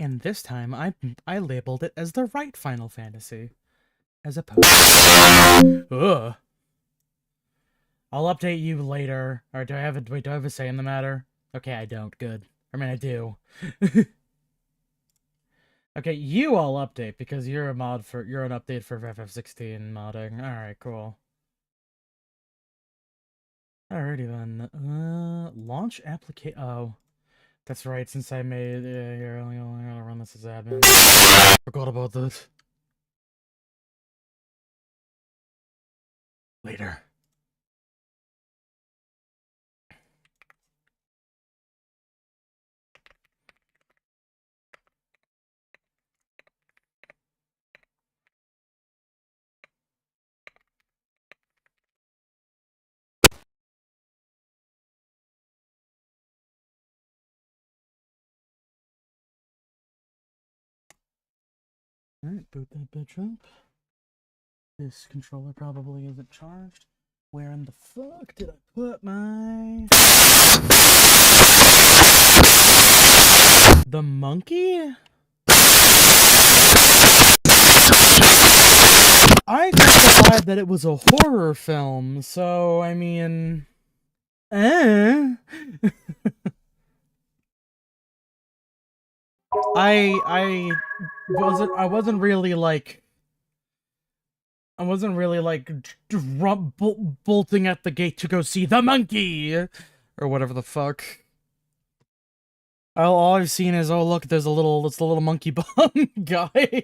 And this time, I labeled it as the right Final Fantasy, as opposed to... Ugh. I'll update you later. Or do I have a say in the matter? Okay, I don't. Good. I mean, I do. Okay, you all update because you're an update for FF16 modding. Alright, cool. Alrighty then. Launch application. Oh, that's right. Since I made here, I gotta run this as admin. Forgot about this. Later. Alright, boot that bitch up. This controller probably isn't charged. Where in the fuck did I put my... The monkey? I justified that it was a horror film, so, I mean... I wasn't really like bolting at the gate to go see the monkey or whatever the fuck. All I've seen is, oh look, it's the little monkey bum guy.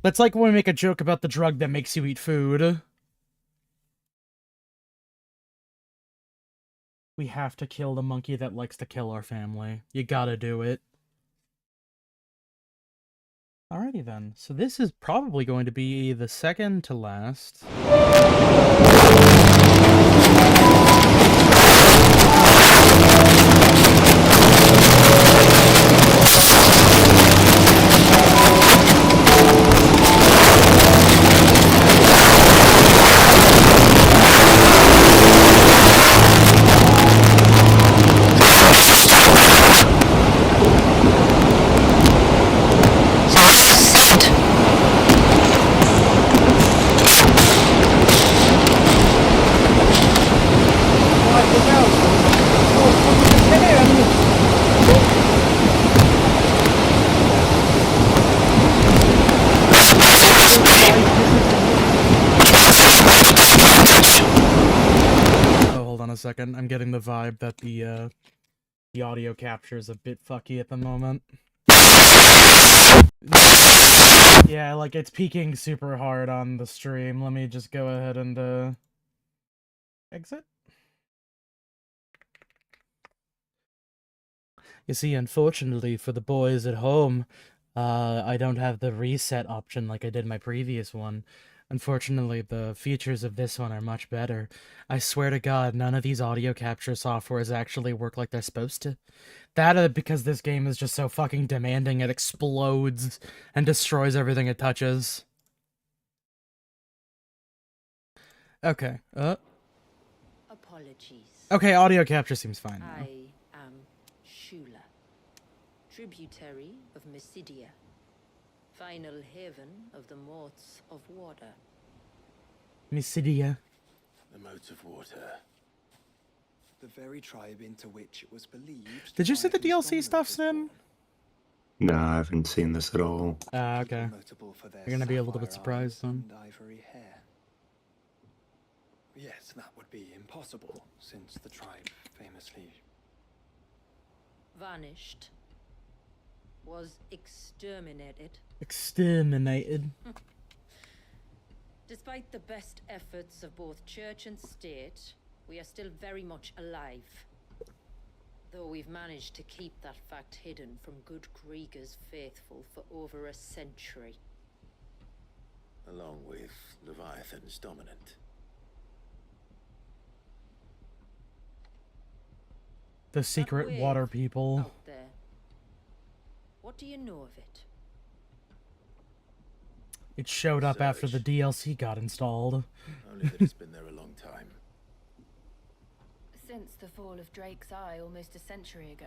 That's like when we make a joke about the drug that makes you eat food. We have to kill the monkey that likes to kill our family. You gotta do it. Alrighty then. So this is probably going to be the second to last. Second, I'm getting the vibe that the audio capture is a bit fucky at the moment. Yeah, like it's peaking super hard on the stream. Let me just go ahead and exit. You see, unfortunately for the boys at home, I don't have the reset option like I did my previous one. Unfortunately, the features of this one are much better. I swear to God, none of these audio capture softwares actually work like they're supposed to. That because this game is just so fucking demanding, it explodes and destroys everything it touches. Okay, Apologies. Okay, audio capture seems fine now. I am Shula, tributary of Mysidia, final haven of the motes of water. Mysidia. The motes of water. The very tribe into which it was believed. Did you see the DLC stuff, Sim? No, I haven't seen this at all. Okay. You're gonna be a little bit surprised, then. Ivory hair. Yes, that would be impossible, since the tribe famously Vanished. was exterminated. Exterminated. Despite the best efforts of both church and state, we are still very much alive. Though we've managed to keep that fact hidden from good Krieger's faithful for over a century. Along with Leviathan's dominant. The secret That water wave people. out there. What do you know of it? It showed up after the Surge. DLC got installed. Only that it's been there a long time. Since the fall of Drake's Eye almost a century ago.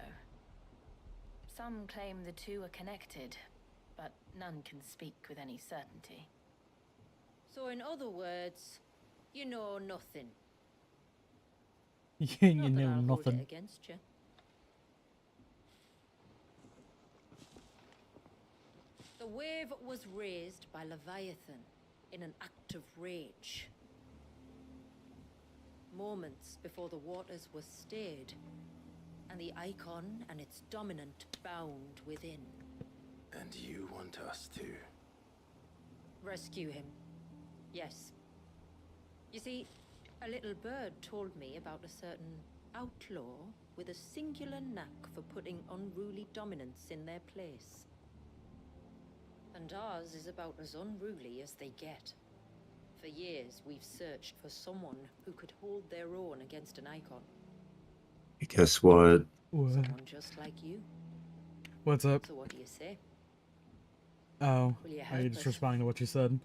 Some claim the two are connected, but none can speak with any certainty. So in other words, you know nothing. Yeah, you Not that know I'll hold it nothing. against you. The wave was raised by Leviathan in an act of rage. Moments before the waters were stayed, and the icon and its dominant bound within. And you want us to? Rescue him. Yes. You see, a little bird told me about a certain outlaw with a singular knack for putting unruly dominants in their place. And ours is about as unruly as they get. For years, we've searched for someone who could hold their own against an icon. Guess what? What? Someone just like you. What's up? So what do you say? Oh, Will you I help just us? responding to what you said.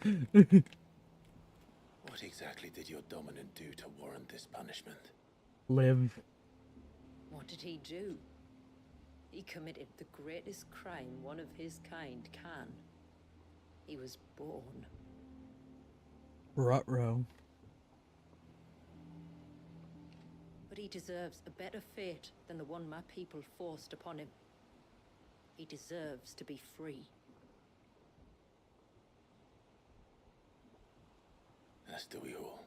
What exactly did your dominant do to warrant this punishment? Live. What did he do? He committed the greatest crime one of his kind can. He was born. Rutrow. But he deserves a better fate than the one my people forced upon him. He deserves to be free. As do we all.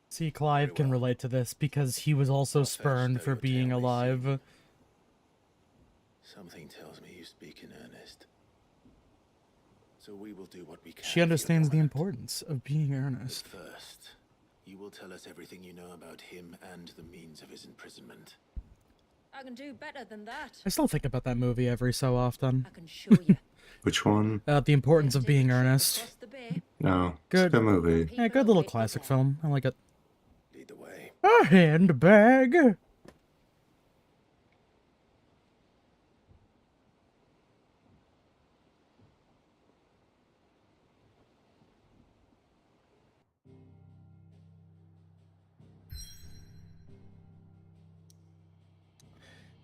See, Clive Very can well. relate to this because he was also Not first, spurned though, for your being tale may alive. seem. Something tells me you speak in earnest. So we will do what we can. She for your understands the dominant. importance of being But earnest. first, you will tell us everything you know about him and the means of his imprisonment. I can do better than that. I still think about that movie every so often. I can show you. Which one? The importance Let's of take a being trip earnest. across the bay. No, it's a Good. good movie. Yeah, good little classic film. I like it. Lead the way. A handbag!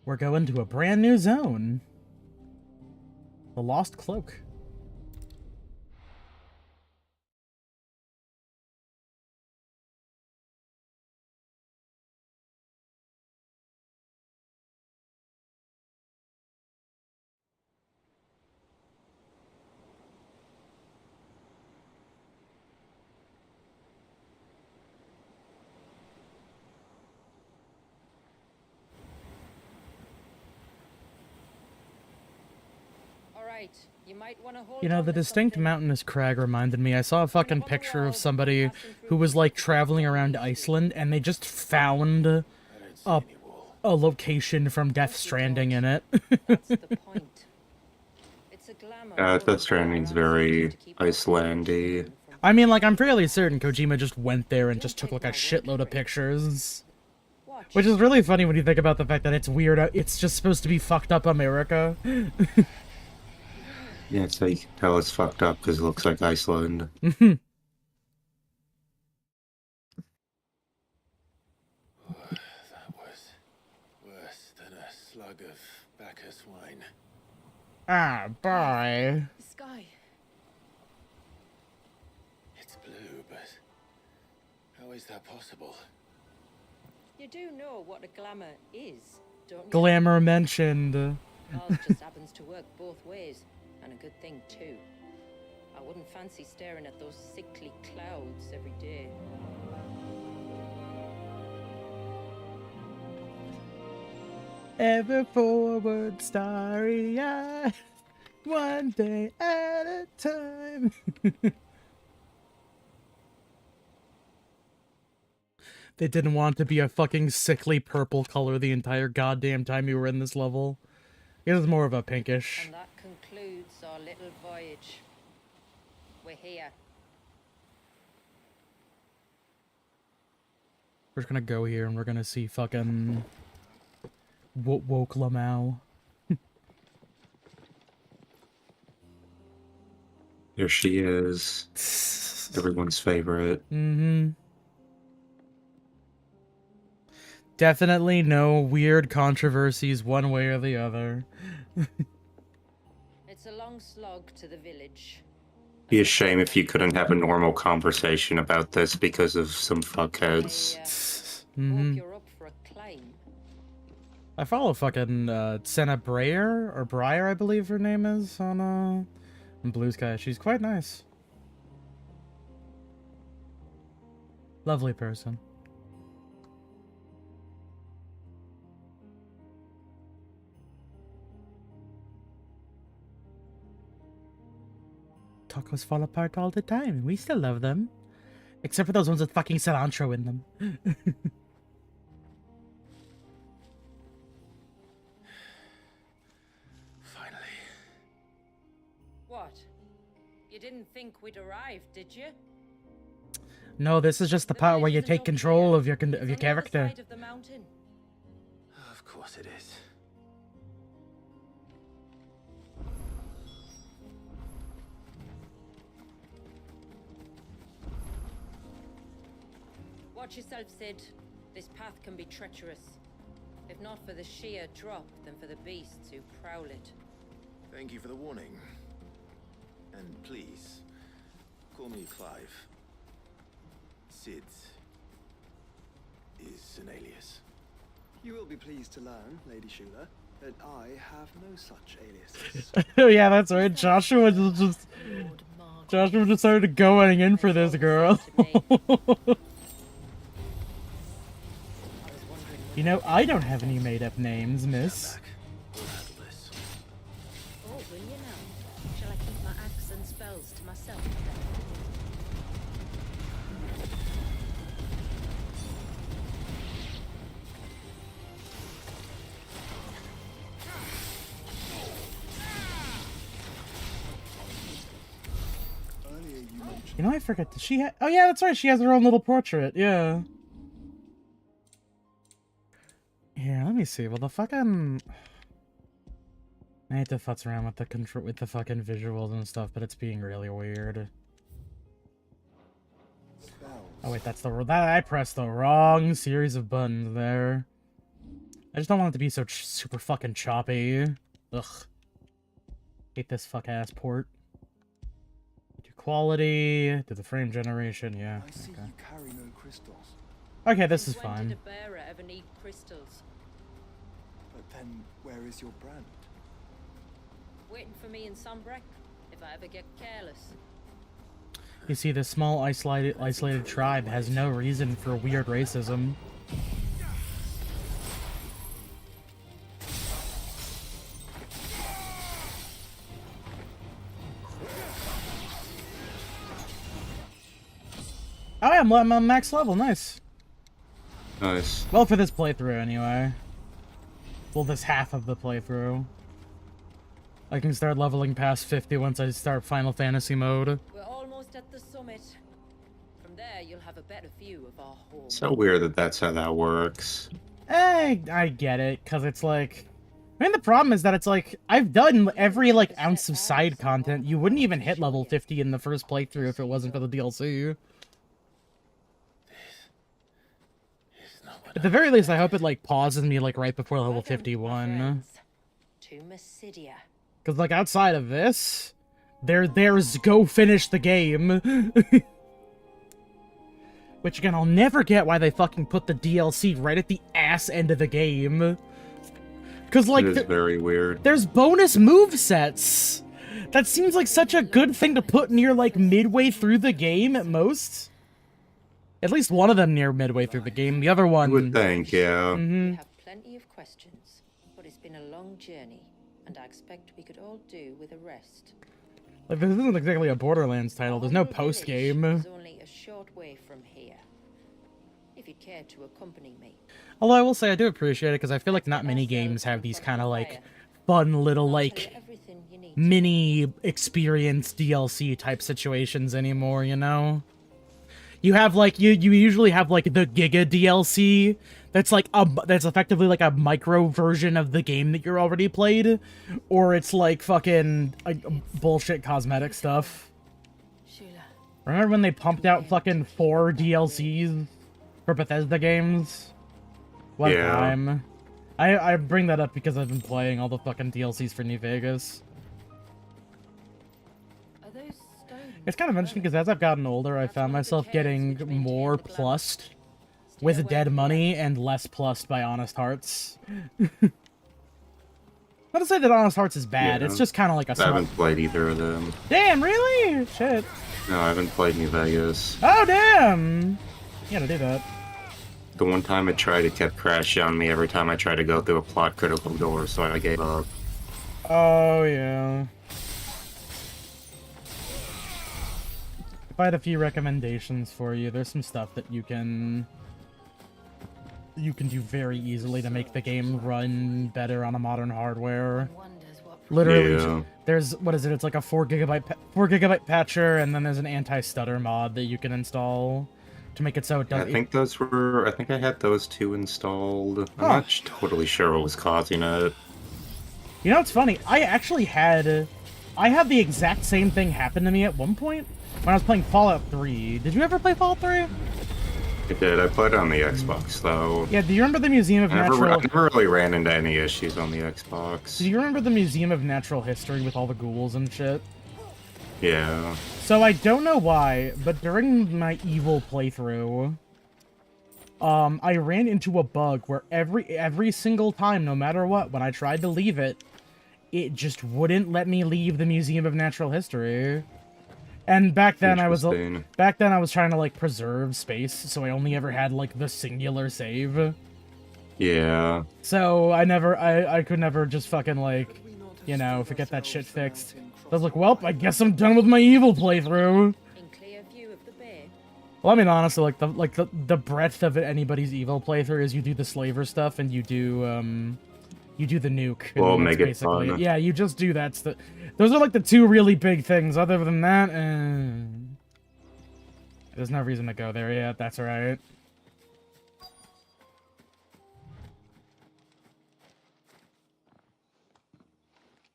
We're going to a brand new zone. The Lost Cloak. Alright, you might want to hold You know, on the to distinct something. mountainous crag reminded me. I saw a fucking picture of somebody who was like traveling around Iceland and they just found I don't see a, any wall. a location from Death Stranding in it. That's the point. It's a glamour. Death Stranding's very Icelandy. I mean, like, I'm fairly certain Kojima just went there and just took like a shitload of pictures. Which is really funny when you think about the fact that it's weird. It's just supposed to be fucked up America. Yeah, so you can tell it's fucked up because it looks like Iceland. That was worse than a slug of Bacchus wine. Ah, boy. The sky. It's blue, but how is that possible? You do know what a glamour is, don't you? Glamour mentioned. Ours just happens to work both ways, and a good thing too. I wouldn't fancy staring at those sickly clouds every day. Ever forward, starry eyed, one day at a time. They didn't want to be a fucking sickly purple color the entire goddamn time you were in this level. It was more of a pinkish. And that concludes our little voyage. We're here. We're just gonna go here and we're gonna see fucking woke Lamau. Here she is. Everyone's favorite. Mm-hmm. Definitely no weird controversies one way or the other. It's a long slog to the village. Be a shame if you couldn't have a normal conversation about this because of some I fuckheads. hope you're up for a claim. I follow fucking Senna Breyer or Breyer, I believe her name is on Blue Sky. She's quite nice. Lovely person. Tacos fall apart all the time. We still love them. Except for those ones with fucking cilantro in them. Finally. What? You didn't think we'd arrived, did you? No, this is just the part where you take control of your character. Side of the mountain. Of course it is. Watch yourself, Sid. This path can be treacherous. If not for the sheer drop, then for the beasts who prowl it. Thank you for the warning. And please, call me Clive. Sid is an alias. You will be pleased to learn, Lady Shula, that I have no such aliases. Oh yeah, that's right. Joshua just started going in for this girl. You know, I don't have any made-up names, miss. Back. We'll handle this. Oh, will you now? Shall I keep my axe and spells to myself? Earlier you mentioned You know, I forget that she oh yeah, that's right, she has her own little portrait, yeah. Here, let me see. Well, the fucking... I hate to futz around with the fucking visuals and stuff, but it's being really weird. spells. Oh wait, I pressed the wrong series of buttons there. I just don't want it to be so super fucking choppy. Ugh. Hate this fuck-ass port. Do quality, do the frame generation, yeah. I see Okay. you carry no crystals. Okay, this is Since when fine. did a bearer ever need crystals? But then, where is your brand? Waiting for me in Sunbreck, if I ever get careless. You see, this small isolated tribe has no reason for weird racism. Oh yeah, I'm on max level, nice. Nice. Well, for this playthrough anyway. Well, this half of the playthrough. I can start leveling past 50 once I start Final Fantasy mode. We're almost at the summit. From there, you'll have a better view of our home. So weird that that's how that works. I get it, because it's like... I mean, the problem is that it's like, I've done every, like, ounce of side content. You wouldn't even hit level 50 in the first playthrough if it wasn't for the DLC. It's not what At the very least, I hope it, like, pauses me, like, right before level Welcome, my 51. friends, to Mysidia. Because, like, outside of this, there's go finish the game. Which, again, I'll never get why they fucking put the DLC right at the ass end of the game. Because, like, It is very weird. there's bonus movesets. That seems like such a good thing to put near, like, midway through the game at most. At least one of them near midway through the game. The other one... I would think, yeah. We have plenty of questions. long journey, and I expect we could all do with a rest. Like, this isn't exactly a Borderlands title. There's no Our little village post-game. is only a short way from here. If you'd care to accompany me. Although I will say I do appreciate it, because I feel like not many games have these kind of, like, fun little, like, Everything you need. mini experience DLC type situations anymore, you know? You have, like, you usually have, like, the Giga DLC that's, like, that's effectively, like, a micro version of the game that you're already played, or it's, like, fucking, like, bullshit cosmetic stuff. Shula. Remember when they pumped out fucking 4 DLCs for Bethesda games? What a Yeah. time. I bring that up because I've been playing all the fucking DLCs for New Vegas. Are those stones? It's kind of interesting because as I've gotten older, I found myself getting more plussed with dead money and less plussed by honest hearts. Not to say that honest hearts is bad, Yeah. it's just kind of like a I small... haven't played either of them. Damn, really? Shit. No, I haven't played New Vegas. Oh, damn! You gotta do that. The one time it tried, it kept crashing on me every time I tried to go through a plot critical door, so I gave up. Oh, yeah. If I had a few recommendations for you, there's some stuff that you can do very easily to make the game run better on a modern hardware. Wonders what Literally, Yeah. there's, what is it? It's like a 4 gigabyte patcher, and then there's an anti-stutter mod that you can install to make it so it I doesn't... think those were. I think I had those two installed. I'm Huh. not totally sure what was causing it. You know, it's funny. I had the exact same thing happen to me at one point when I was playing Fallout 3. Did you ever play Fallout 3? It did. I played it on the Xbox though. Yeah, do you remember the Museum of I Natural... never really ran into any issues on the Xbox. Do you remember the Museum of Natural History with all the ghouls and shit? Yeah. So I don't know why, but during my evil playthrough, I ran into a bug where every single time, no matter what, when I tried to leave it, it just wouldn't let me leave the Museum of Natural History. And back then I was Interesting. trying to like preserve space, so I only ever had like the singular save. Yeah. So I could never just fucking like, you know, forget that shit fixed. I was like, well, I guess I'm done with my evil playthrough. In clear view of the bay. Well, I mean, honestly, like the breadth of anybody's evil playthrough is you do the slaver stuff and you do the nuke. And Well, that's make it basically fun. Yeah, you just do that. Those are like the two really big things. Other than that, there's no reason to go there yet. That's alright.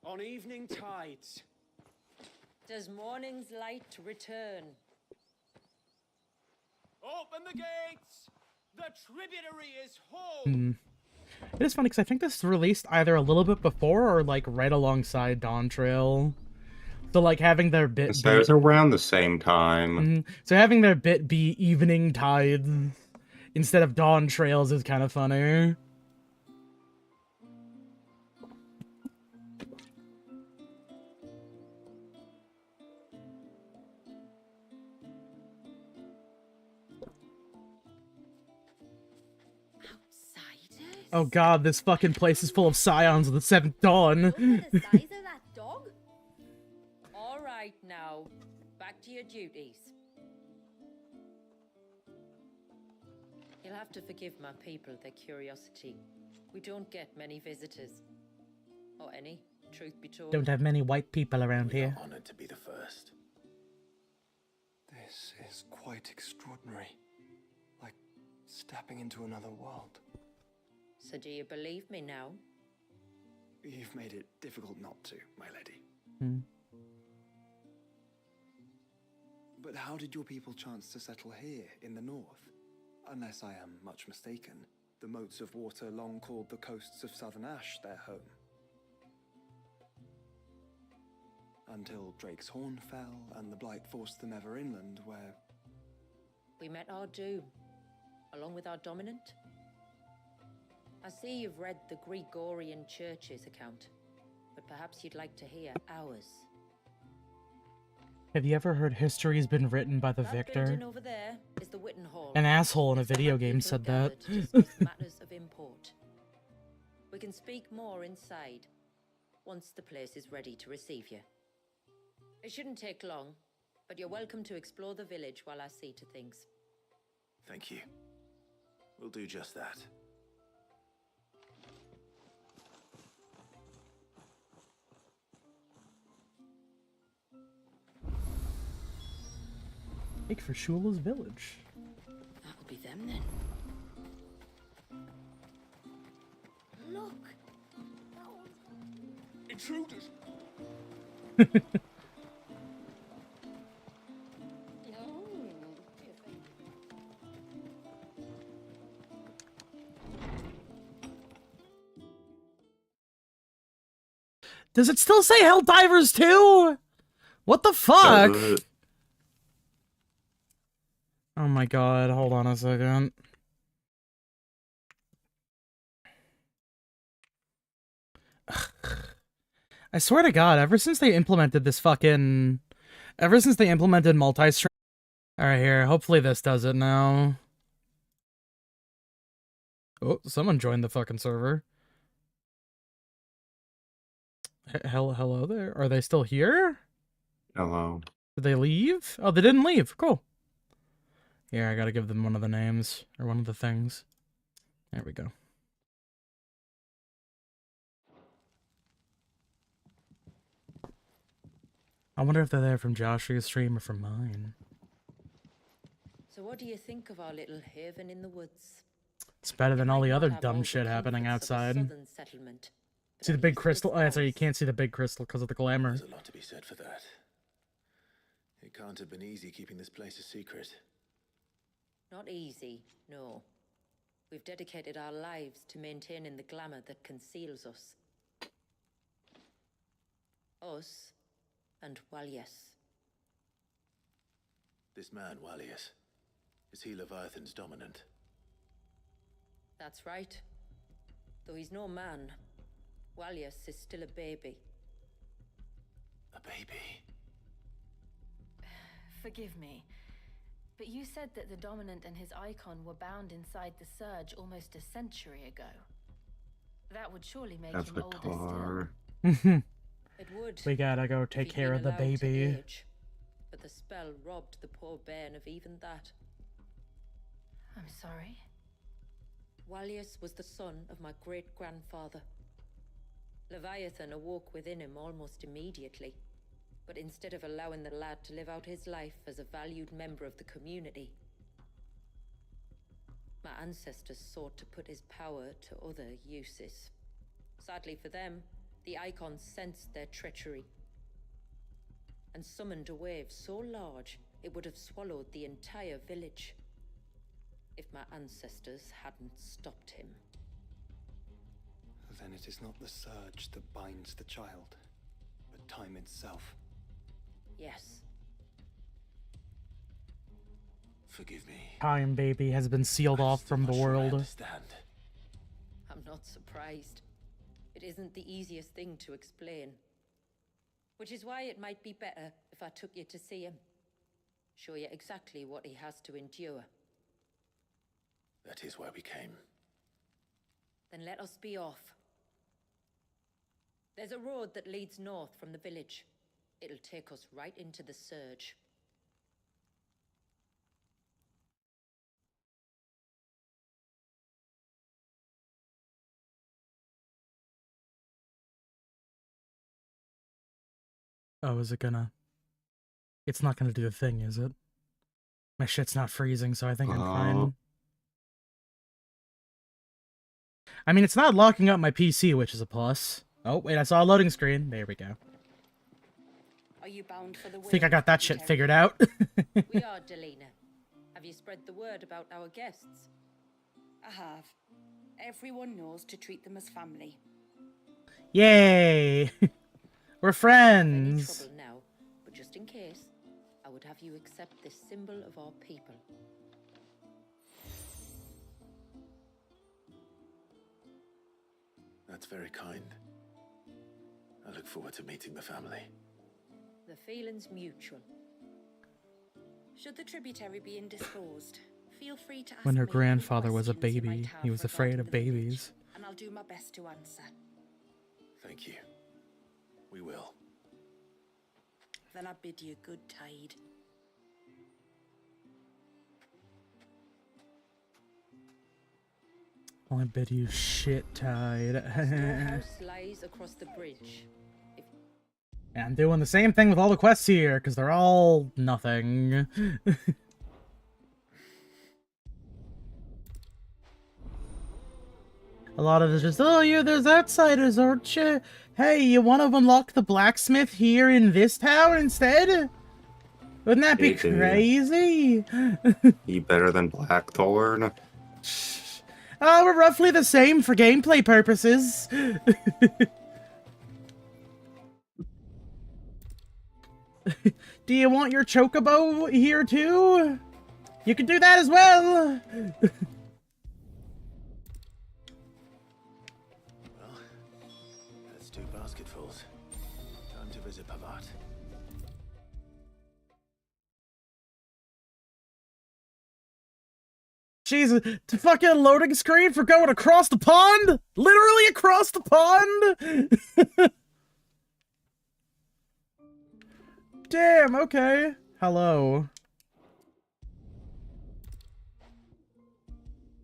On evening tides. Does morning's light return? Open the gates! The tributary is home! It is funny because I think this is released either a little bit before or like right alongside Dawntrail. So like having their bit So it was around the same time. so having their bit be evening tides instead of dawn trails is kind of funny. Outsiders? Oh god, this fucking place is full of scions of the Seventh Dawn. Look at the size of that dog. All right, now, back to your duties. You'll have to forgive my people their curiosity. We don't get many visitors. Or any, truth be told. Don't have many white people around We here. are honored to be the first. This is quite extraordinary. Like stepping into another world. So do you believe me now? You've made it difficult not to, my lady. But how did your people chance to settle here in the north? Unless I am much mistaken, the moats of water long called the coasts of Southern Ash their home. Until Drake's Horn fell and the Blight forced them ever inland, where... We met our doom, along with our dominant. I see you've read the Gregorian Church's account, but perhaps you'd like to hear ours. Have you ever heard history's been written by the That victor? building over there is the Witten Hall. An asshole in a It's where video my game people said gather that. to discuss matters of import. We can speak more inside, once the place is ready to receive you. It shouldn't take long, but you're welcome to explore the village while I see to things. Thank you. We'll do just that. Make for Shula's village. That'll be them then. Look! Intruders! Does it still say Helldivers 2? What the fuck? Oh my god, hold on a second. I swear to god, ever since they implemented this fucking... Ever since they implemented multi-stream... Alright, here, hopefully this does it now. Oh, someone joined the fucking server. Hello there? Are they still here? Hello. Did they leave? Oh, they didn't leave. Cool. Here, I gotta give them one of the names, or one of the things. There we go. I wonder if they're there from Joshua's stream or from mine. So what do you think of our little haven in the woods? It's better than all the other Might not have dumb all shit the happening comforts of a outside. southern settlement, but See the at big least crystal? it's Oh, sorry, you ours. can't see the big crystal because of the glamour. There's a lot to be said for that. It can't have been easy keeping this place a secret. Not easy, no. We've dedicated our lives to maintaining the glamour that conceals us. Us and Walyes. This man, Walyes, is he Leviathan's dominant? That's right. Though he's no man, Walyes is still a baby. A baby? Forgive me, but you said that the Dominant and his icon were bound inside the Surge almost a century ago. That would surely make That's him the older car. It would. We gotta go if take he'd care been of the allowed to baby. age. But the spell robbed the poor bairn of even that. still. I'm sorry. Walyes was the son of my great-grandfather. Leviathan awoke within him almost immediately. But instead of allowing the lad to live out his life as a valued member of the community, my ancestors sought to put his power to other uses. Sadly for them, the icons sensed their treachery and summoned a wave so large it would have swallowed the entire village if my ancestors hadn't stopped him. Then it is not the surge that binds the child, but time itself. Yes. Forgive me. Time baby has been sealed I'm off still from the not sure I world. understand. I'm not surprised. It isn't the easiest thing to explain. Which is why it might be better if I took you to see him. Show you exactly what he has to endure. That is why we came. Then let us be off. There's a road that leads north from the village. It'll take us right into the Surge. Oh, is it gonna... It's not gonna do the thing, is it? My shit's not freezing, so I think I'm fine. I mean, it's not locking up my PC, which is a plus. Oh, wait, I saw a loading screen. There we go. Are you bound for the I think I got that shit figured out. We are, Delina. Have you spread the word about our guests? I have. Everyone knows to treat them as family. Yay! We're Any friends! trouble now, but just in case, I would have you accept this symbol of our people. That's very kind. I look forward to meeting the family. The feeling's mutual. Should the tributary be indisposed, feel free to ask When her me any grandfather was a questions you might baby, have he was afraid regarding of the village, babies. and I'll I'll do my best to answer. Thank you. We will. Then I bid you good tide. I bid you shit tide. Storehouse lies across the bridge. If Yeah, I'm doing the same thing with all the quests here, because they're all nothing. A lot of it's just, oh, yeah, there's outsiders, aren't you? Hey, you want to unlock the blacksmith here in this town instead? Wouldn't that be Hey, dude. crazy? You better than Blackthorn? Oh, we're roughly the same for gameplay purposes. Do you want your chocobo here too? You can do that as well. Well, that's 2 basketfuls. Time to visit Pavat. Jesus, the fucking loading screen for going across the pond? Literally across the pond? Damn, okay. Hello.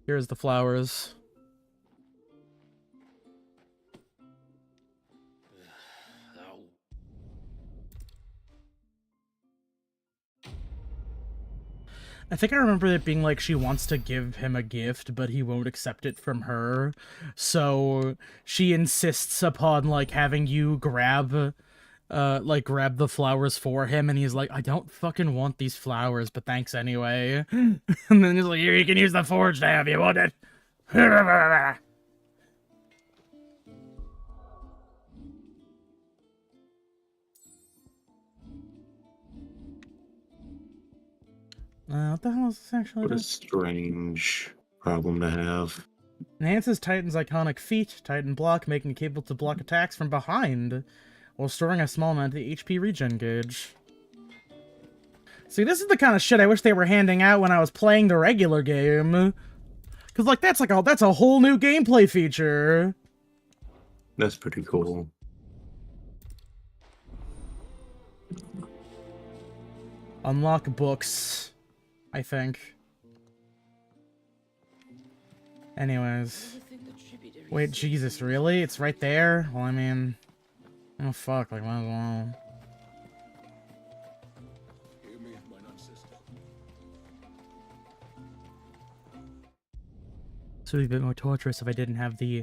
Here's the flowers. I think I remember it being like she wants to give him a gift, but he won't accept it from her. So she insists upon like having you grab the flowers for him, and he's like, I don't fucking want these flowers, but thanks anyway. And then he's like, here, you can use the forge now if you want it. What the hell is this actually? What a strange problem to have. Enhances Titan's iconic feat, Titan Block, making it capable to block attacks from behind, while storing a small amount of HP regen gauge. See, this is the kind of shit I wish they were handing out when I was playing the regular game. Cause like that's a whole new gameplay feature. That's pretty cool. Unlock books, I think. Anyways. Wait, Jesus, really? It's right there? Well, I mean... Oh, fuck, like, might as well. This would be a bit more torturous if I didn't have the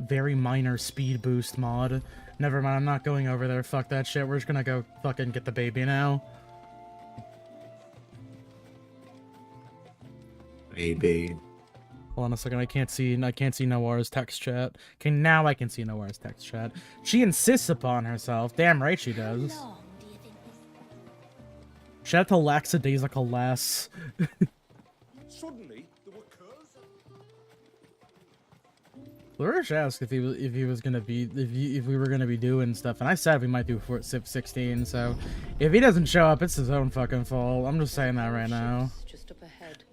very minor speed boost mod. Never mind, I'm not going over there. Fuck that shit. We're just gonna go fucking get the baby now. Maybe. Hold on a second, I can't see Noir's text chat. Okay, now I can see Noir's text chat. She insists upon herself. Damn right she does. Shout out to Lackadaisical Lass. Suddenly, there were curs. Flourish asked if we were gonna be doing stuff, and I said we might do FF16. So if he doesn't show up, it's his own fucking fault. I'm just saying that right now. just up ahead.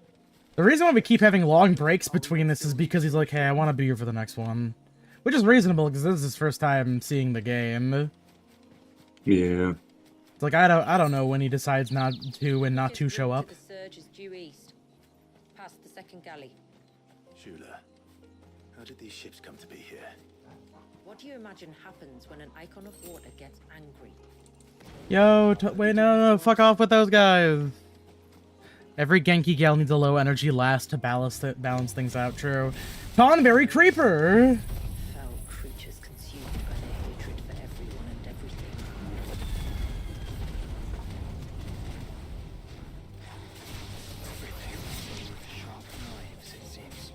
The reason why we keep having long breaks between this is because he's like, hey, I want to be here for the next one. Which is reasonable, because this is his first time seeing the game. Yeah. It's like, I don't know when he decides not to show up. The surge is due east, past the second galley. Shula, how did these ships come to be here? What do you imagine happens when an icon of water gets angry? Yo, wait, no, fuck off with those guys. Every Genki gal needs a low energy last to balance things out, true. Tonberry Creeper! Foul creatures consumed by their hatred for everyone and everything. Everything with sharp knives, it seems.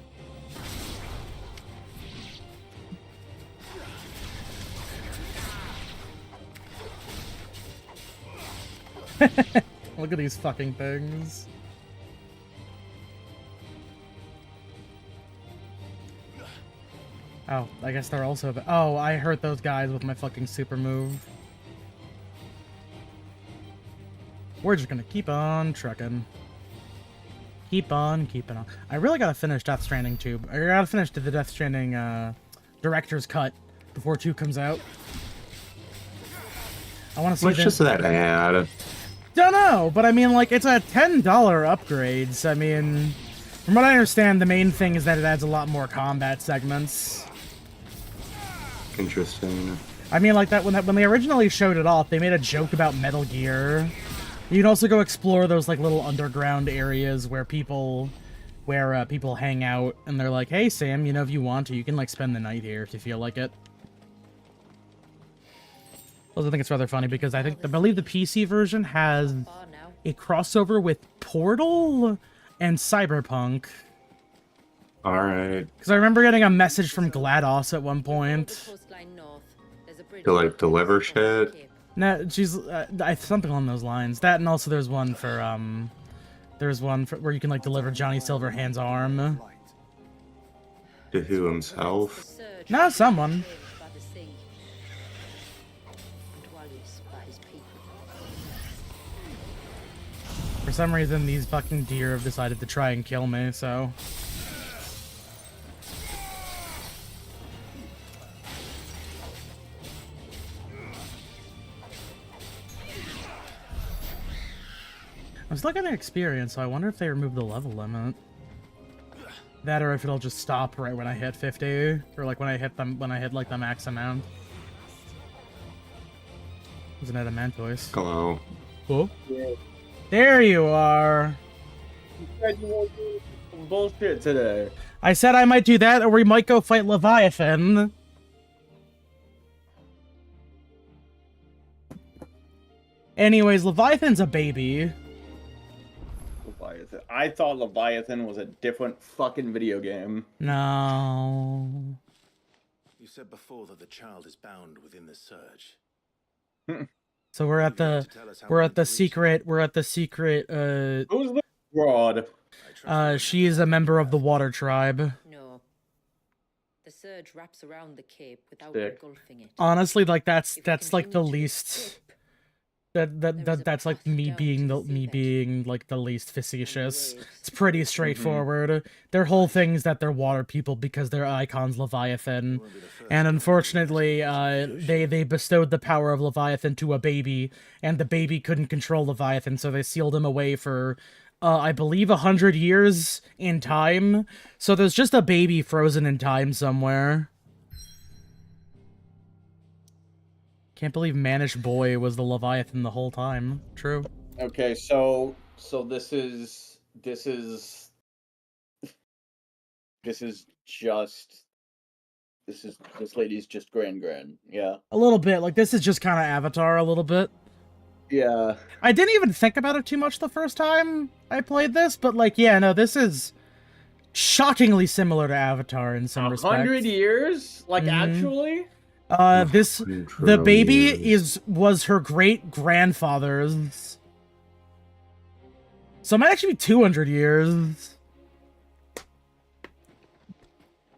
Look at these fucking things. Oh, I guess they're also... Oh, I hurt those guys with my fucking super move. We're just gonna keep on trucking. Keep on keeping on. I really gotta finish Death Stranding too. I gotta finish the Death Stranding director's cut before 2 comes out. I want to see What's just that ad? Don't know, but I mean, like, it's a $10 upgrade. So, I mean, from what I understand, the main thing is that it adds a lot more combat segments. Interesting. I mean, like, when they originally showed it off, they made a joke about Metal Gear. You can also go explore those, like, little underground areas where people hang out, and they're like, hey, Sam, you know, if you want to, you can, like, spend the night here if you feel like it. Also, I think it's rather funny because I believe the PC version has a crossover with Portal and Cyberpunk. Alright. Because I remember getting a message from GLaDOS at one point. To, like, deliver shit? No, she's something along those lines. That, and also there's one for where you can, like, deliver Johnny Silverhand's arm. To who, himself? No, someone. For some reason, these fucking deer have decided to try and kill me, so... I was looking at experience, so I wonder if they removed the level limit. That, or if it'll just stop right when I hit 50, or like when I hit like the max amount. There's an Adamantoise. Hello. Oh? Yeah. There you are. You said you won't do some bullshit today. I said I might do that, or we might go fight Leviathan. Anyways, Leviathan's a baby. Leviathan. I thought Leviathan was a different fucking video game. No. You said before that the child is bound within the surge. So we're at the secret Who's the broad? she is a member of the Water Tribe. No. The surge wraps around the cape without Sick. engulfing it. Honestly, like that's like the continue to least escape, that's like me being like the least facetious. It's pretty straightforward. Their whole thing is that they're water people because their icon's Leviathan. And unfortunately, they bestowed the power of Leviathan to a baby, and the baby couldn't control Leviathan, so they sealed him away for I believe 100 years in time. So there's just a baby frozen in time somewhere. Can't believe Manish Boy was the Leviathan the whole time. True. Okay, so this is this lady's just grand, yeah. A little bit. Like, this is just kind of Avatar a little bit. Yeah. I didn't even think about it too much the first time I played this, but, like, yeah, no, this is shockingly similar to Avatar in some respects. 100 years? Like, actually? The baby was her great-grandfather's. So it might actually be 200 years.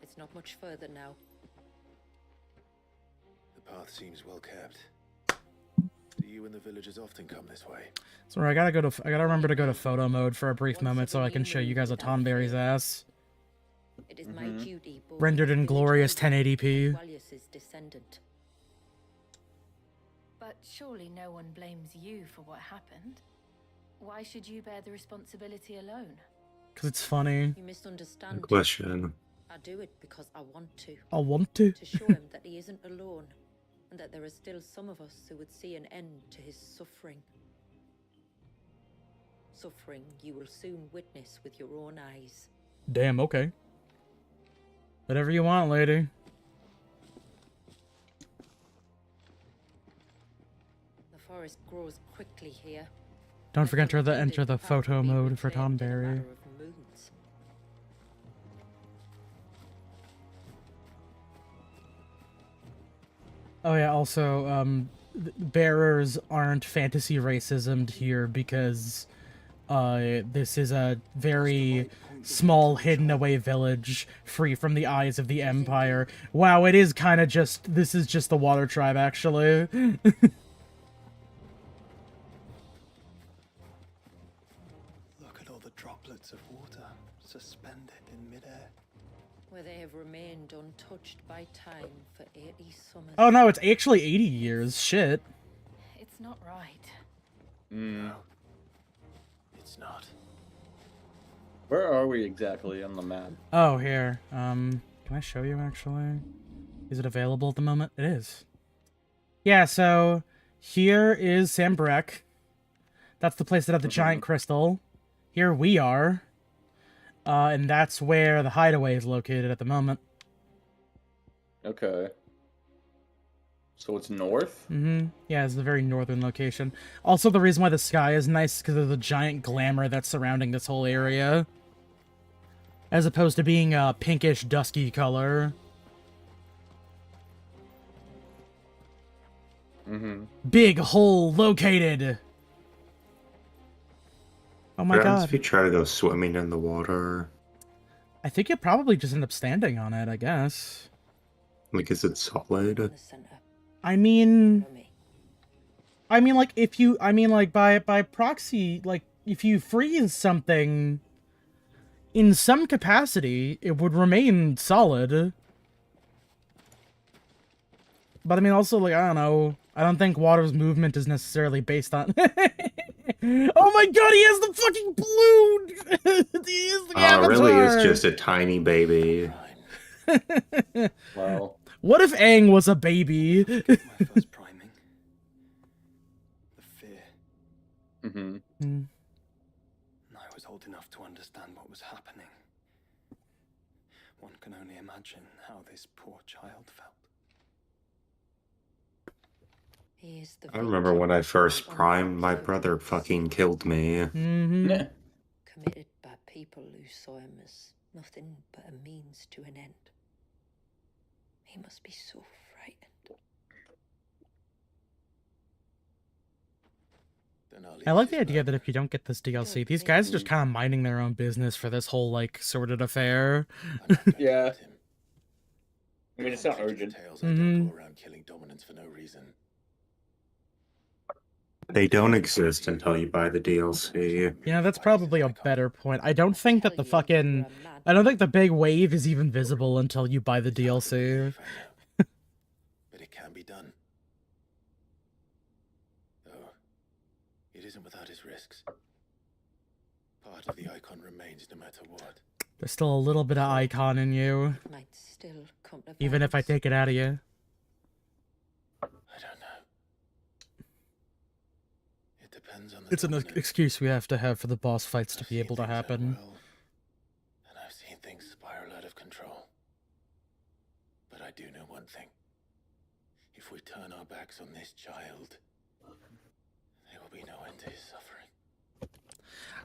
It's not much further now. The path seems well kept. Do you and the villagers often come this way? Sorry, I gotta remember to go to photo mode for a brief moment so I can show you guys a Tonberry's ass. It is my duty, both Rendered in glorious 1080p. Wallace's descendant. But surely no one blames you for what happened. Why should you bear the responsibility alone? Because it's funny. You misunderstand. Question. I do it because I want to. I want to. To show him that he isn't alone, and that there are still some of us who would see an end to his suffering. Suffering you will soon witness with your own eyes. Damn, okay. Whatever you want, lady. The forest grows quickly here. Don't forget to enter the photo mode for Tonberry. Oh yeah, also, bearers aren't fantasy racismed here because this is a very small, hidden-away village, free from the eyes of the Empire. Wow, it is kind of just... This is just the Water Tribe, actually. Look at all the droplets of water suspended in midair. where they have remained untouched by time for 80 summers. Oh no, it's actually 80 years. Shit. It's not right. No. It's not. Where are we exactly on the map? Oh, here. Can I show you actually? Is it available at the moment? It is. Yeah, so here is Sambrek. That's the place that had the giant crystal. Here we are. And that's where the hideaway is located at the moment. Okay. So it's north? Mm-hmm. Yeah, it's the very northern location. Also, the reason why the sky is nice is because of the giant glamour that's surrounding this whole area. As opposed to being a pinkish, dusky color. Mm-hmm. Big hole located! Oh my What happens god. if you try to go swimming in the water? I think you'll probably just end up standing on it, I guess. Like, is it solid? In the center. I mean... For me. like, if you... by proxy, like, if you freeze something... in some capacity, it would remain solid. But I mean, also, like, I don't know. I don't think water's movement is necessarily based on... Oh my god, he has the fucking balloon! He is the Oh, it really is avatar! just a tiny baby. Wow. What if Aang was a baby? My first priming. The fear. Mm-hmm. I was old enough to understand what was happening. One can only imagine how this poor child felt. He is the I remember victim when I of first the primed, my unresolved brother crimes fucking killed me. Mm-hmm. Yeah. committed by people who saw him as nothing but a means to an end. He must be so frightened. Then I'll I leave like the his idea that murder. if you don't get this DLC, these guys are just kind of minding their own business for this whole, like, sordid affair. I'm not gonna Yeah. let him. I mean, it's not Conflict urgent. Tales I Mhm. don't go around killing dominants for no reason. They don't exist until you buy the DLC. Yeah, that's probably a better point. I don't think that the fucking... I don't think the big wave is even visible until you buy the DLC. Believe, I know. But it can be done. Though, it isn't without its risks. Part of the icon remains no matter what. There's still a little bit of icon in you, Might still come to even if I violence. take it out of you. I don't know. It depends on the It's an dominant. excuse we have to have for the boss fights to I've be seen able to things that happen. well, and I've seen things spiral out of control. But I do know one thing. If we turn our backs on this child, there will be no end to his suffering.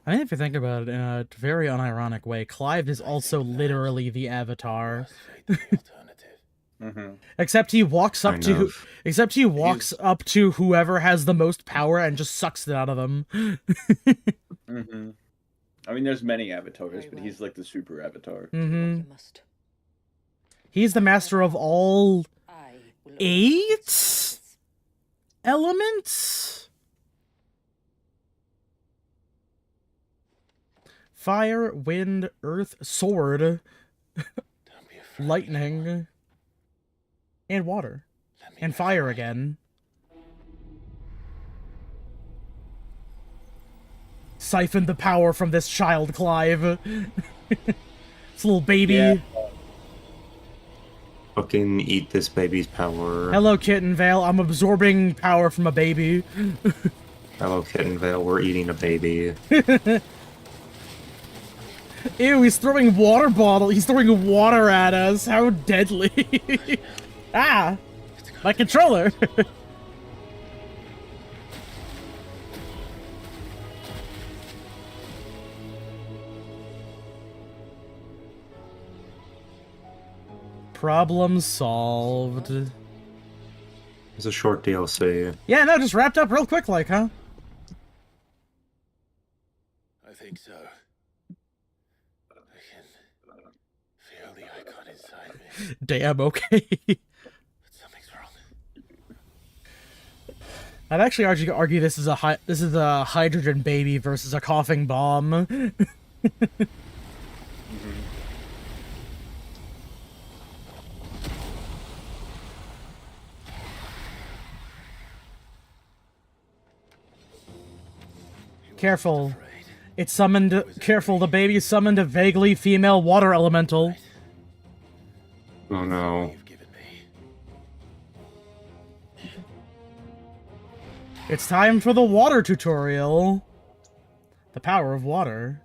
I mean, if you think about it in a very unironic way, Clive is also literally the Avatar. Worse fate than the alternative. Mm-hmm. Except he walks up Kind to... of. Except he walks up to whoever has the most power and just sucks it out of them. Mm-hmm. I mean, there's many avatars, Very but well. he's like the super avatar. Mm-hmm. You must. He's the master of all I will 8 elements? Fire, wind, earth, sword, Don't be afraid. lightning, and water. Let me And know. fire again. Siphon the power from this child, Clive. This little baby. Yeah. Fucking eat this baby's power. Hello, Kitten Vale. I'm absorbing power from a baby. Hello, Kitten Vale. We're eating a baby. Ew, he's throwing water bottle. He's throwing water at us. How deadly. Ah, my controller. Problem solved. It's a short DLC. Yeah, no, just wrapped up real quick, like, huh? I think so. I can feel the icon inside me. Damn, okay. But something's wrong. I'd actually argue this is a hydrogen baby versus a coughing bomb. Careful. It summoned. Careful, the baby summoned a vaguely female water elemental. Oh no. You've given me. It's time for the water tutorial. The power of water.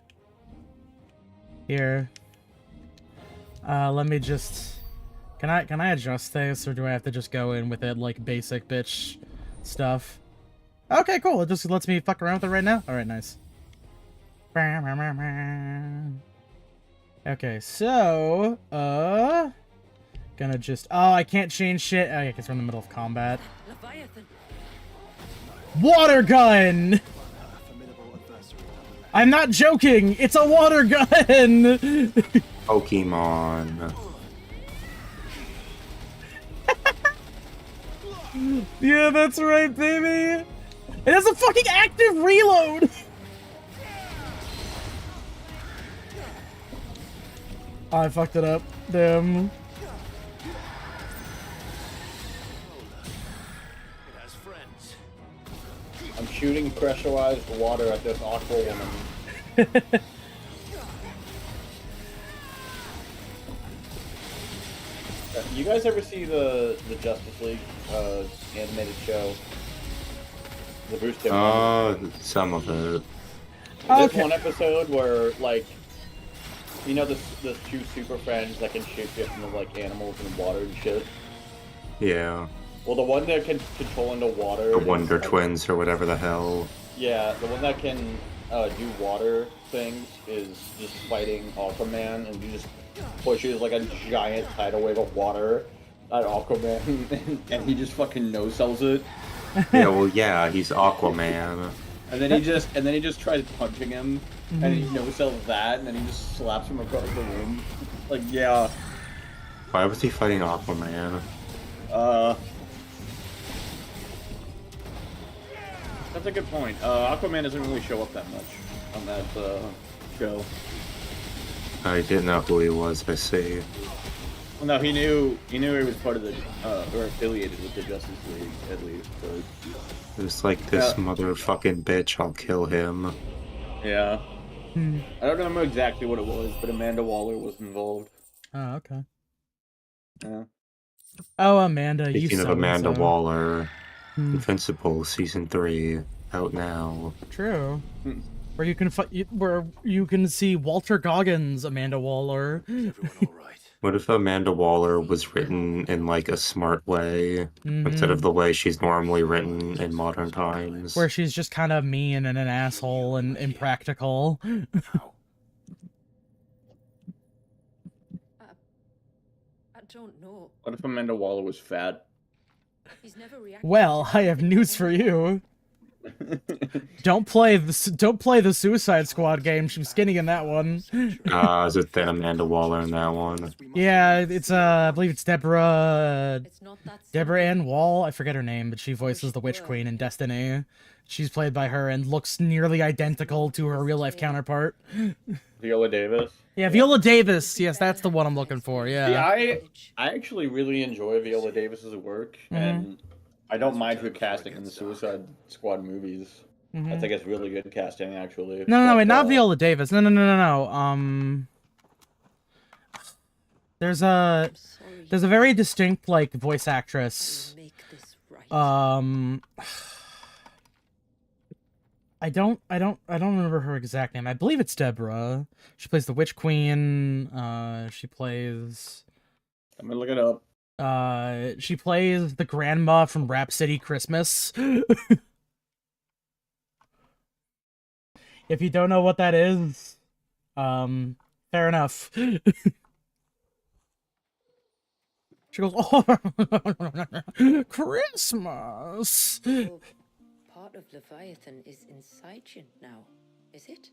Here. Let me just... Can I adjust this, or do I have to just go in with it like basic bitch stuff? Okay, cool. It just lets me fuck around with it right now? Alright, nice. Okay, so... Gonna just... Oh, I can't change shit. Oh, yeah, because we're in the middle of combat. Leviathan. Water gun! I'm not joking! It's a water gun! Pokemon. Yeah, that's right, baby! It has a fucking active reload! Oh, I fucked it up. Damn. It has friends. I'm shooting pressurized water at this aqua woman. You guys ever see the Justice League animated show? The Bruce Timm one? Some of it. There's one episode where, like, you know the two super friends that can shapeshift into, like, animals and water and shit? Yeah. Well, the one that can control into water... The Wonder Twins or whatever the hell. Yeah, the one that can do water things is just fighting Aquaman, and he just pushes, like, a giant tidal wave of water at Aquaman, and he just fucking no-sells it. Yeah, well, yeah, he's Aquaman. And then he just tries punching him, and he no-sells that, and then he just slaps him across the room. Like, yeah. Why was he fighting Aquaman? That's a good point. Aquaman doesn't really show up that much on that show. I didn't know who he was, I see. Well, no, he knew he was part of the or affiliated with the Justice League at least. But It was like, this motherfucking bitch, I'll kill him. yeah, I don't remember exactly what it was, but Amanda Waller was involved. Oh, okay. Yeah. Oh, Amanda, you Speaking of Amanda so-and-so. Waller, Invincible Season 3, out now. True. Where you can where you can see Walter Goggins, Amanda Waller. Everyone all right? What if Amanda Waller was written in, like, a smart way, instead of the way she's normally written in modern times? Where she's just kind of mean and an asshole and impractical. I don't know. What if Amanda Waller was fat? He's never reacted. Well, I have news for you. Don't play the Suicide Squad game. She's skinny in that one. Is it then Amanda Waller in that one? Yeah, it's I believe it's Deborah It's not that Deborah simple. Ann Wall. I forget her name, but she voices the Witch Queen in Destiny. She's played by her and looks nearly identical to her real life counterpart. Viola Davis. Yeah, Viola Davis. Yes, that's the one I'm looking for. Yeah. See, I actually really enjoy Viola Davis's work, and I don't mind her casting in the Suicide Squad movies. I think it's really good casting, actually. No, wait, not Viola Davis. No. There's a very distinct, like, voice actress. Make this right. I don't remember her exact name. I believe it's Deborah. She plays the Witch Queen. She plays... I'm gonna look it up. She plays the grandma from Rhapsody Christmas. If you don't know what that is, fair enough. She goes, oh, Christmas! Well, part of Leviathan is inside you now, is it?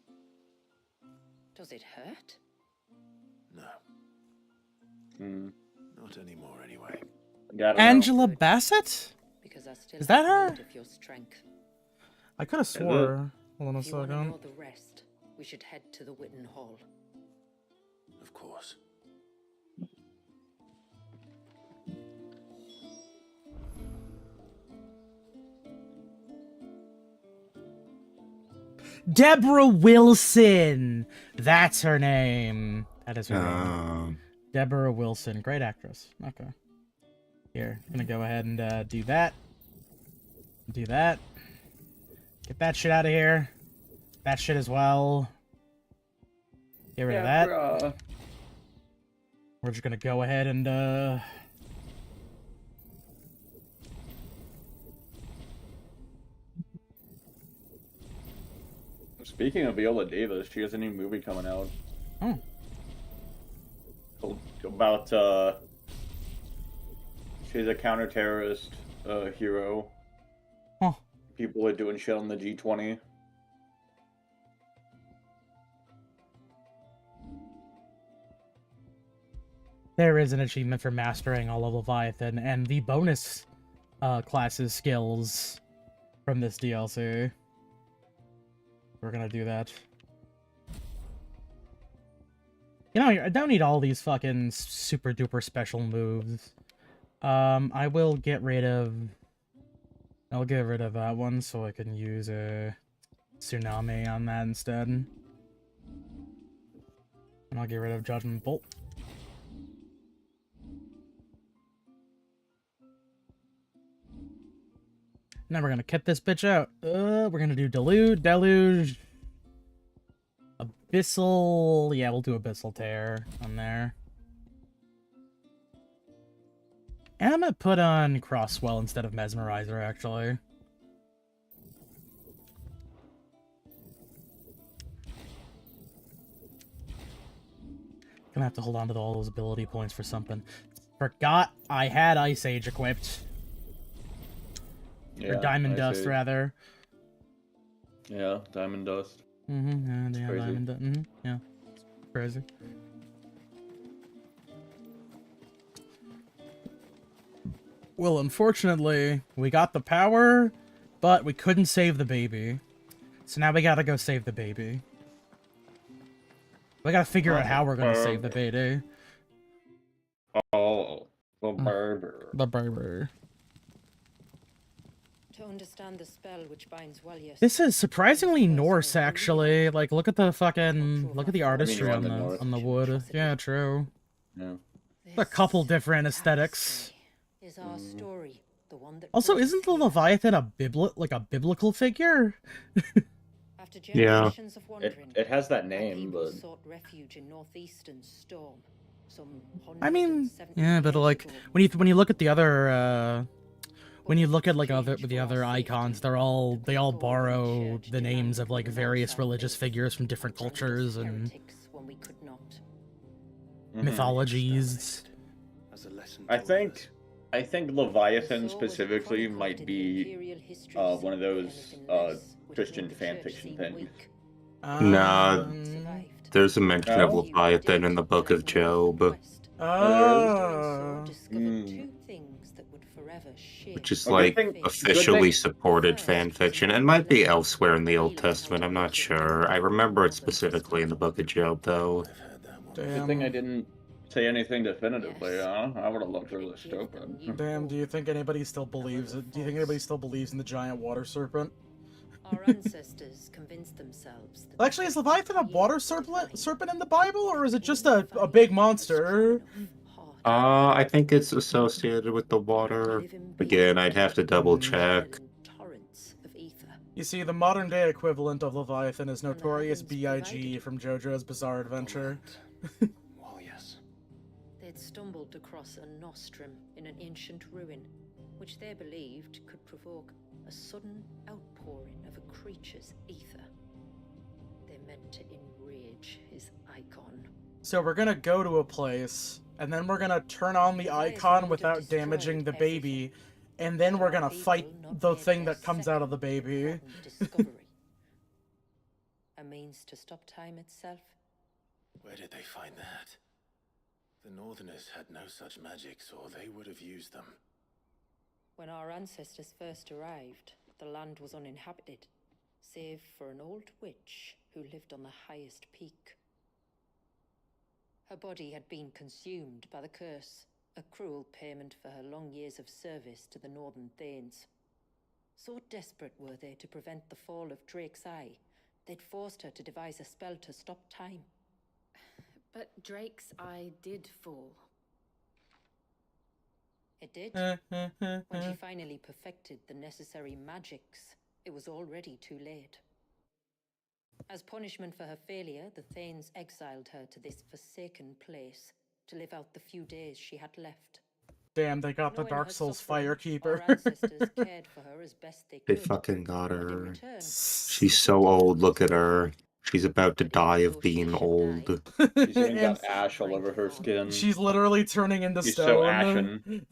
Does it hurt? No, Hmm. not anymore anyway. Got it. Angela Bassett? Because I still Is that have her? need of your strength. I could have swore. Hold on a If you want to second. know the rest, we should head to the Witten Hall. Of course. Deborah Wilson! That's her name. That is her name. Deborah Wilson. Great actress. Okay. Here, I'm gonna go ahead and do that. Do that. Get that shit out of here. That shit as well. Get rid of that. Bruh. We're just gonna go ahead and Speaking of Viola Davis, she has a new movie coming out. Oh. About, she's a counter-terrorist hero. Huh. People are doing shit on the G20. There is an achievement for mastering all of Leviathan and the bonus classes skills from this DLC. We're gonna do that. You know, I don't need all these fucking super duper special moves. I will get rid of... I'll get rid of that one so I can use a Tsunami on that instead. And I'll get rid of Judgment Bolt. Now we're gonna kit this bitch out. We're gonna do Deluge. Abyssal. Yeah, we'll do Abyssal Tear on there. And I'm gonna put on Crosswell instead of Mesmerizer, actually. Gonna have to hold on to all those ability points for something. Forgot I had Ice Age equipped. Yeah, Or Diamond Ice Dust, Age. rather. Yeah, Diamond Dust. Mm-hmm, yeah, crazy. Diamond Dust. Mm-hmm, yeah. It's crazy. Well, unfortunately, we got the power, but we couldn't save the baby. So now we gotta go save the baby. We gotta figure out how we're gonna save the baby. Oh, the barber. The baby. To understand the spell which binds Walyas. This is surprisingly Norse, actually. Like, look at the fucking... Look at the artistry you're on on the North. the wood. Yeah, true. Yeah. A couple different aesthetics. Is our story the one that Also, brought us isn't the here? Leviathan a biblical figure? After Yeah. generations of wandering, It has that our name, people but sought refuge in northeastern Storm. Some I mean, 170 yeah, but years like ago. when you look at the other when you look at like the other icons, they all borrow the names of like various religious figures from different cultures and Heretics when we could not. mythologies. As a lesson I to think Leviathan The Saw was specifically chronicled might in the be imperial histories, one of those anything less would Christian have made the church fanfiction seem things. weak. Nah, Survived. there's a mention of No? Leviathan in the Book of Job, Oh. Hmm. which is A good like thing- officially supported fanfiction, and might be elsewhere in the Old Testament. I'm not sure. I remember it specifically in the Book of Job, though. I've heard that one. Good thing I didn't say anything definitively, huh? I would have looked really stupid. Damn, do you think anybody still believes it? Do you think anybody still believes in the giant water serpent? Our ancestors convinced themselves that Actually, is Leviathan a water serpent in the Bible, or is it just a big monster? I think it's associated with the water. Again, I'd have to double check. You see, the modern-day equivalent of Leviathan is Notorious B.I.G. from JoJo's Bizarre Adventure. Well, yes. They'd stumbled across a nostrum in an ancient ruin, which they believed could provoke a sudden outpouring of a creature's ether. They meant to enrage his icon. So we're gonna go to a place, and then we're gonna turn on the icon without damaging the baby, and then we're gonna fight the thing that comes out of the baby. A means to stop time itself. Where did they find that? The Northerners had no such magics, or they would have used them. When our ancestors first arrived, the land was uninhabited, save for an old witch who lived on the highest peak. Her body had been consumed by the curse, a cruel payment for her long years of service to the Northern Thanes. So desperate were they to prevent the fall of Drake's Eye, They'd forced her to devise a spell to stop time. But Drake's eye did fall. It did. When she finally perfected the necessary magics, it was already too late. As punishment for her failure, the Thanes exiled her to this forsaken place to live out the few days she had left. Damn, they got the Knowing Dark her Souls suffering, Firekeeper. our ancestors cared for her as best they They could. fucking got And in her. return, She's so old, look at her. She's about to die of being old. She's even got And ash all over her skin. she's literally turning into She's stone. so ashen.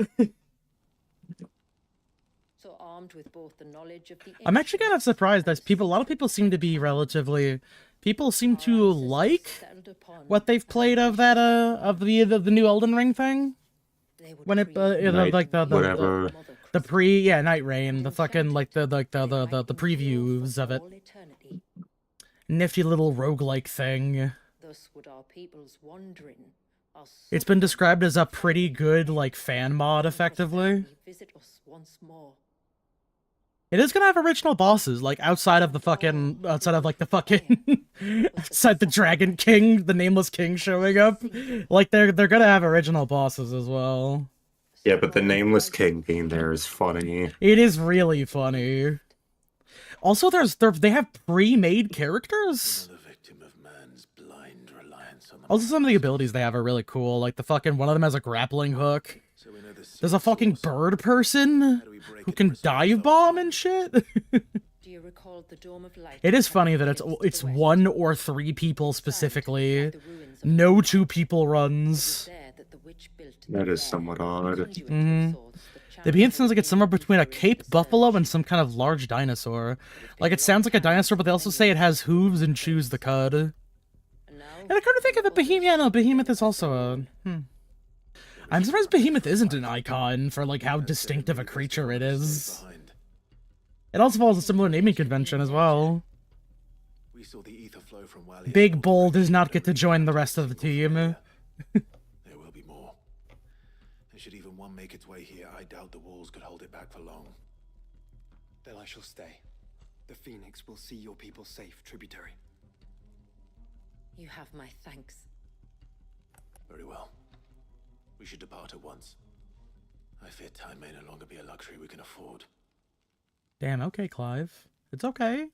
so armed with both the knowledge of the I'm actually kind of surprised that a lot of people seem to be people seem to like what they've played of that of the new Elden Ring thing. When it like whatever. the Night Rain, the fucking like the previews of it. Nifty little roguelike thing. Thus would our people's wandering. It's been described as a pretty good like fan mod effectively. Visit us once more. It is gonna have original bosses, like outside of the Dragon King, the Nameless King showing up. Like they're gonna have original bosses as well. Yeah, but the Nameless King being there is funny. It is really funny. Also, they have pre-made characters. Also, some of the abilities they have are really cool. Like one of them has a grappling hook. There's a fucking bird person who can dive bomb and shit. Do you recall the Dome of Light? It is funny that it's 1 or 3 people specifically. No 2 people runs. That is somewhat odd. The being sounds like it's somewhere between a Cape buffalo and some kind of large dinosaur. Like, it sounds like a dinosaur, but they also say it has hooves and chews the cud. And I kind of think of the behemoth. Yeah, no, behemoth is also a... I'm surprised behemoth isn't an icon for, like, how distinctive a creature it is. It also follows a similar naming convention as well. Big Bull does not get to join the rest of the team. There will be more. And should even one make its way here, I doubt the walls could hold it back for long. Then I shall stay. The Phoenix will see your people safe, tributary. You have my thanks. Very well. We should depart at once. I fear time may no longer be a luxury we can afford. Damn, okay, Clive. It's okay.